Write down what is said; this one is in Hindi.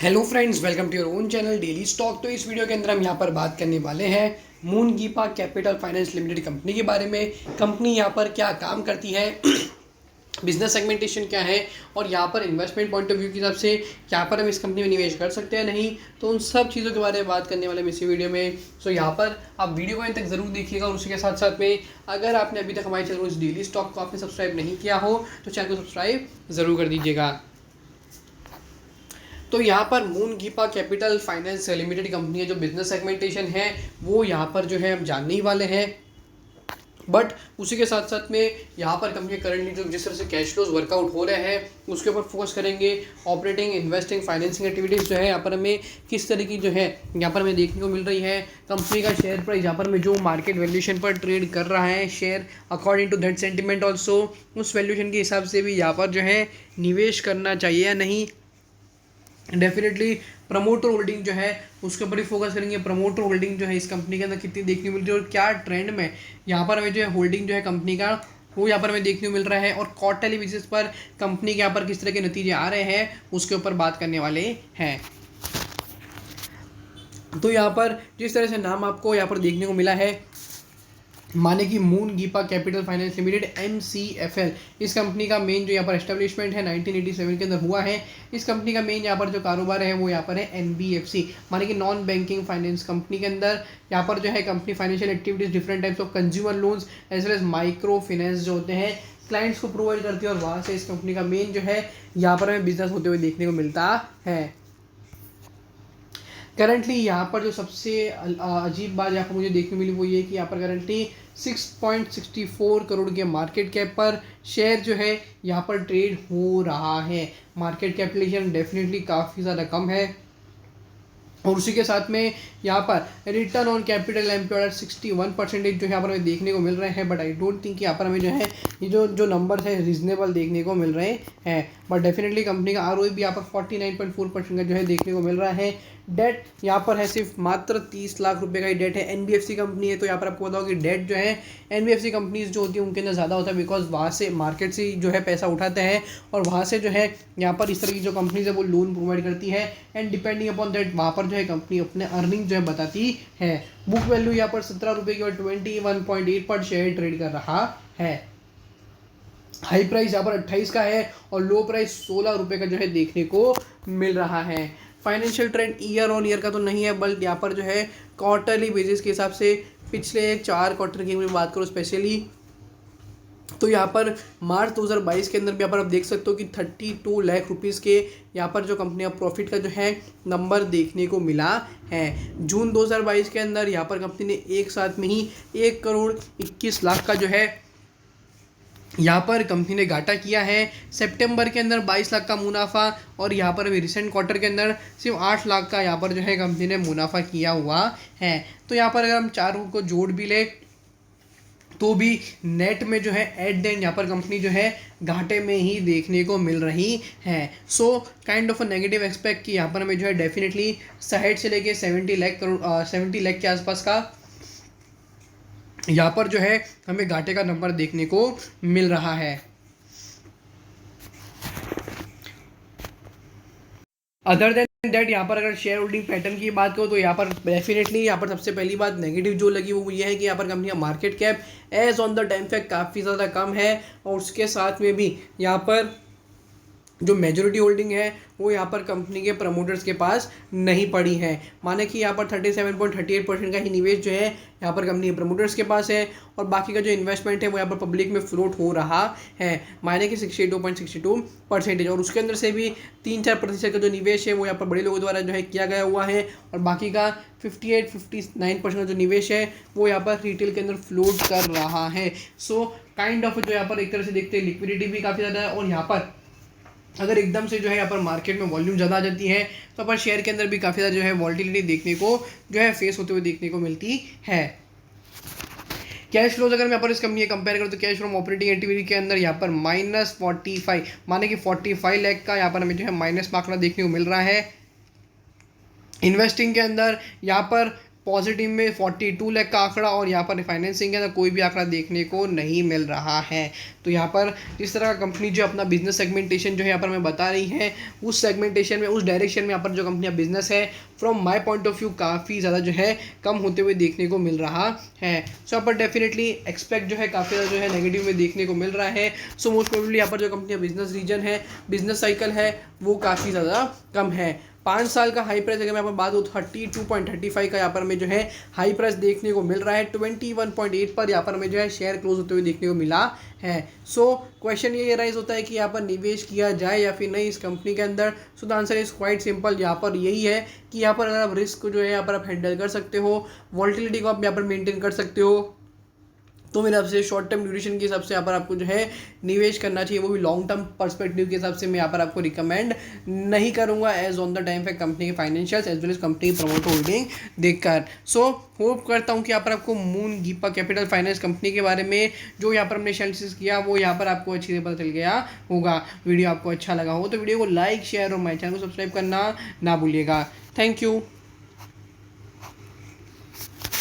Hello friends, welcome to your own channel daily stock. तो इस वीडियो के अंदर हम यहाँ पर बात करने वाले हैं Moongipa capital finance limited company के बारे में। कंपनी यहाँ पर क्या काम करती है, बिजनेस सेगमेंटेशन क्या है और यहाँ पर इन्वेस्टमेंट पॉइंट ऑफ व्यू के हिसाब से यहाँ पर हम इस कंपनी में निवेश कर सकते हैं नहीं, तो उन सब चीज़ों के बारे में बात करने वाले हैं इसी वीडियो में। सो यहाँ पर आप वीडियो को अंत तक ज़रूर देखिएगा और उसके साथ साथ में अगर आपने अभी तक हमारे चैनल डेली स्टॉक को आपने सब्सक्राइब नहीं किया हो तो चैनल को सब्सक्राइब ज़रूर कर दीजिएगा। तो यहाँ पर Moongipa capital finance limited company है, जो बिजनेस सेगमेंटेशन है वो यहाँ पर जो है हम जानने ही वाले हैं। बट उसी के साथ साथ में यहाँ पर कंपनी करंटली जो जिस तरह से कैश फ्लोज वर्कआउट हो रहे हैं उसके ऊपर फोकस करेंगे। ऑपरेटिंग, इन्वेस्टिंग, फाइनेंसिंग एक्टिविटीज़ जो है यहाँ पर हमें किस तरह की जो है यहाँ पर हमें देखने को मिल रही है। कंपनी का शेयर प्राइस यहाँ पर हमें जो मार्केट वैल्यूएशन पर ट्रेड कर रहा है share, according to that sentiment also, उस वैल्यूएशन के हिसाब से भी यहाँ पर जो है निवेश करना चाहिए या नहीं। डेफिनेटली प्रमोटर होल्डिंग जो है उसके ऊपर ही फोकस करेंगे। प्रमोटर होल्डिंग जो है इस कंपनी के अंदर कितनी देखने को मिल रही है और क्या ट्रेंड में यहाँ पर हमें जो है होल्डिंग जो है कंपनी का वो यहाँ पर हमें देखने को मिल रहा है, और क्वार्टरली बेसिस पर कंपनी के यहाँ पर किस तरह के नतीजे आ रहे हैं उसके ऊपर बात करने वाले हैं। तो यहाँ पर जिस तरह से नाम आपको यहाँ पर देखने को मिला है, माने कि Moongipa capital finance limited MCFL, इस कंपनी का मेन जो यहाँ पर एस्टेब्लिशमेंट है 1987 के अंदर हुआ है। इस कंपनी का मेन यहाँ पर जो कारोबार है वो यहाँ पर है NBFC, माने कि नॉन बैंकिंग फाइनेंस कंपनी के अंदर यहाँ पर जो है company financial activities, different types of consumer loans as well as micro finance जो होते हैं क्लाइंट्स को प्रोवाइड करती है, और वहाँ से इस कंपनी का मेन जो है यहाँ पर हमें बिजनेस होते हुए देखने को मिलता है। करंटली यहाँ पर जो सबसे अजीब बात यहाँ पर मुझे देखने मिली वो ये कि यहाँ पर करंटली 6.64 करोड़ के मार्केट कैप पर शेयर जो है यहाँ पर ट्रेड हो रहा है। मार्केट कैपिटलाइजेशन डेफिनेटली काफ़ी ज़्यादा कम है, और उसी के साथ में यहाँ पर रिटर्न ऑन कैपिटल एम्प्लॉयड 61% जो यहाँ पर हमें देखने को मिल रहे हैं। बट आई डोंट थिंक यहाँ पर हमें जो है ये जो नंबर है रीजनेबल देखने को मिल रहे हैं। बट डेफिनेटली कंपनी का ROE भी यहाँ पर 49.4% का जो है देखने को मिल रहा है। डेट यहाँ पर है सिर्फ मात्र 30 लाख रुपए का ही डेट है। NBFC कंपनी है, तो यहाँ पर आपको बताओ कि डेट जो है NBFC कंपनीज जो होती है उनके अंदर ज़्यादा होता है, बिकॉज वहाँ से मार्केट से जो है पैसा उठाते हैं और वहाँ से जो है यहाँ पर इस तरह की जो कंपनीज है वो लोन प्रोवाइड करती है, एंड डिपेंडिंग अपॉन दैट वहाँ पर जो है कंपनी अपने अर्निंग जो है बताती है। बुक वैल्यू यहाँ पर 17 रुपये की और 21.8 पर शेयर ट्रेड कर रहा है। हाई प्राइस यहाँ पर 28 का है और लो प्राइस 16 रुपये का जो है देखने को मिल रहा है। Financial trend year on year का तो नहीं है, बल्कि यहाँ पर जो है क्वार्टरली बेसिस के हिसाब से पिछले 4 क्वार्टर की मैं बात करूँ स्पेशली, तो यहाँ पर मार्च 2022 के अंदर भी यहाँ पर आप देख सकते हो कि 32 लाख रुपीज़ के यहाँ पर जो कंपनी ऑफ प्रॉफिट का जो है नंबर देखने को मिला है। जून 2022 के अंदर यहाँ पर कंपनी ने एक साथ में ही 1 करोड़ 21 लाख का जो है यहाँ पर कंपनी ने घाटा किया है। सितंबर के अंदर 22 लाख का मुनाफा, और यहाँ पर अभी रिसेंट क्वार्टर के अंदर सिर्फ 8 लाख का यहाँ पर जो है कंपनी ने मुनाफा किया हुआ है। तो यहाँ पर अगर हम चारों को जोड़ भी ले तो भी नेट में जो है एट द एंड यहाँ पर कंपनी जो है घाटे में ही देखने को मिल रही है। So kind of a negative expect कि यहाँ पर हमें जो है डेफिनेटली 60 से लेके 70 लाख के आसपास का यहाँ पर जो है हमें घाटे का नंबर देखने को मिल रहा है। अदर देन दैट यहाँ पर अगर शेयर होल्डिंग पैटर्न की बात करो तो यहाँ पर डेफिनेटली यहाँ पर सबसे पहली बात नेगेटिव जो लगी वो ये है कि यहाँ पर कंपनी का market cap as on the time fact काफ़ी ज़्यादा कम है, और उसके साथ में भी यहाँ पर जो मेजोरिटी होल्डिंग है वो यहाँ पर कंपनी के प्रमोटर्स के पास नहीं पड़ी है। माने कि यहाँ पर 37.38% का ही निवेश जो है यहाँ पर कंपनी के प्रमोटर्स के पास है, और बाकी का जो इन्वेस्टमेंट है वो यहाँ पर पब्लिक में फ्लोट हो रहा है, माने कि 62.62%, और उसके अंदर से भी 3-4% का जो निवेश है वो यहाँ पर बड़े लोगों द्वारा जो है किया गया हुआ है, और बाकी का 58-59% का जो निवेश है वो यहाँ पर रिटेल के अंदर फ्लोट कर रहा है। सो काइंड ऑफ जो यहाँ पर एक तरह से देखते हैं लिक्विडिटी भी काफ़ी ज़्यादा है, और यहाँ पर अगर एकदम से जो है यहाँ पर मार्केट में वॉल्यूम ज़्यादा आ जाती है तो अपन शेयर के अंदर भी काफ़ी ज़्यादा जो है वॉल्टिलिटी देखने को जो है फेस होते हुए देखने को मिलती है। कैश फ्लोज अगर मैं यहाँ पर इस कंपनी के कंपेयर करूँ तो कैश फ्रॉम ऑपरेटिंग एक्टिविटी के अंदर यहाँ पर -45, माने कि 45 लाख का यहाँ पर हमें जो है माइनस आंकड़ा देखने को मिल रहा है। इन्वेस्टिंग के अंदर यहाँ पर पॉजिटिव में 42 लाख का आंकड़ा, और यहाँ पर फाइनेंसिंग है तो कोई भी आंकड़ा देखने को नहीं मिल रहा है। तो यहाँ पर जिस तरह का कंपनी जो अपना बिजनेस सेगमेंटेशन जो है यहाँ पर मैं बता रही है, उस सेगमेंटेशन में, उस डायरेक्शन में यहाँ पर जो कंपनी का बिजनेस है from my point of view काफ़ी ज़्यादा जो है कम होते हुए देखने को मिल रहा है। सो यहाँ पर डेफिनेटली एक्सपेक्ट जो है काफ़ी ज़्यादा जो है नेगेटिव में देखने को मिल रहा है। सो मोस्ट प्रोबेबली यहाँ पर जो कंपनी का बिजनेस रीजन है, बिजनेस साइकिल है, वो काफ़ी ज़्यादा कम है। 5 साल का हाई प्राइस अगर मैं यहाँ पर बात हो 32.35 का यहाँ पर हमें जो है हाई प्राइस देखने को मिल रहा है। 21.8 पर यहाँ पर हमें जो है शेयर क्लोज होते हुए देखने को मिला है। सो क्वेश्चन ये राइज होता है कि यहाँ पर निवेश किया जाए या फिर नहीं इस कंपनी के अंदर। So the answer is quite simple, यहाँ पर यही है कि यहाँ पर अगर आप रिस्क को जो है यहाँ पर आप हैंडल कर सकते हो, वॉल्टिलिटी को आप यहाँ पर मेंटेन कर सकते हो, तो मेरे हिसाब से शॉर्ट टर्म ड्यूरेशन के हिसाब से यहाँ पर आपको जो है निवेश करना चाहिए, वो भी लॉन्ग टर्म पर्सपेक्टिव के हिसाब से मैं यहाँ पर आपको रिकमेंड नहीं करूँगा as on the time fact company के financials as well as company की प्रमोटर होल्डिंग देखकर। सो होप करता हूँ कि यहाँ पर आपको Moongipa capital finance company के बारे में जो यहाँ पर हमने एनालिसिस किया वो यहाँ पर आपको अच्छी से पता चल गया होगा। वीडियो आपको अच्छा लगा हो तो वीडियो को लाइक शेयर और माय चैनल को सब्सक्राइब करना ना भूलिएगा। Thank you.